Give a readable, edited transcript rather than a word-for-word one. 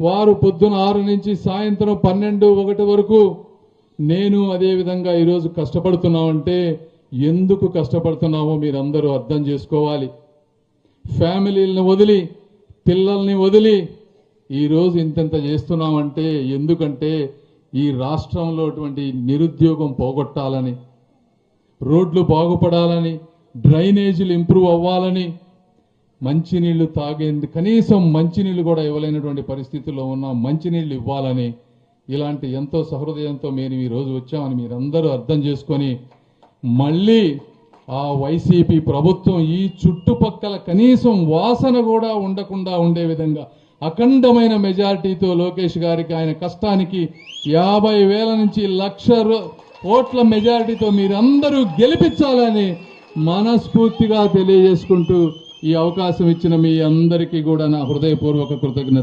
వారు పొద్దున 6 నుంచి సాయంత్రం 12, 1 వరకు నేను అదేవిధంగా ఈరోజు కష్టపడుతున్నామంటే ఎందుకు కష్టపడుతున్నామో మీరందరూ అర్థం చేసుకోవాలి. ఫ్యామిలీలను వదిలి, పిల్లల్ని వదిలి ఈరోజు ఇంత చేస్తున్నామంటే ఎందుకంటే ఈ రాష్ట్రంలో నిరుద్యోగం పోగొట్టాలని, రోడ్లు బాగుపడాలని, డ్రైనేజీలు ఇంప్రూవ్ అవ్వాలని, మంచినీళ్లు తాగేందుకు కనీసం మంచినీళ్లు కూడా ఇవ్వలేనటువంటి పరిస్థితుల్లో ఉన్న మంచినీళ్లు ఇవ్వాలని, ఇలాంటి ఎంతో సహృదయంతో మేము ఈరోజు వచ్చామని మీరందరూ అర్థం చేసుకొని మళ్ళీ ఆ వైసీపీ ప్రభుత్వం ఈ చుట్టుపక్కల కనీసం వాసన కూడా ఉండకుండా ఉండే విధంగా అఖండమైన మెజారిటీతో లోకేష్ గారికి ఆయన కష్టానికి 50,000 నుంచి 1,00,000 కోట్ల మెజారిటీతో మీరందరూ గెలిపించాలని మనస్ఫూర్తిగా తెలియజేసుకుంటూ ఈ అవకాశం ఇచ్చిన మీ అందరికీ కూడా నా హృదయపూర్వక కృతజ్ఞత.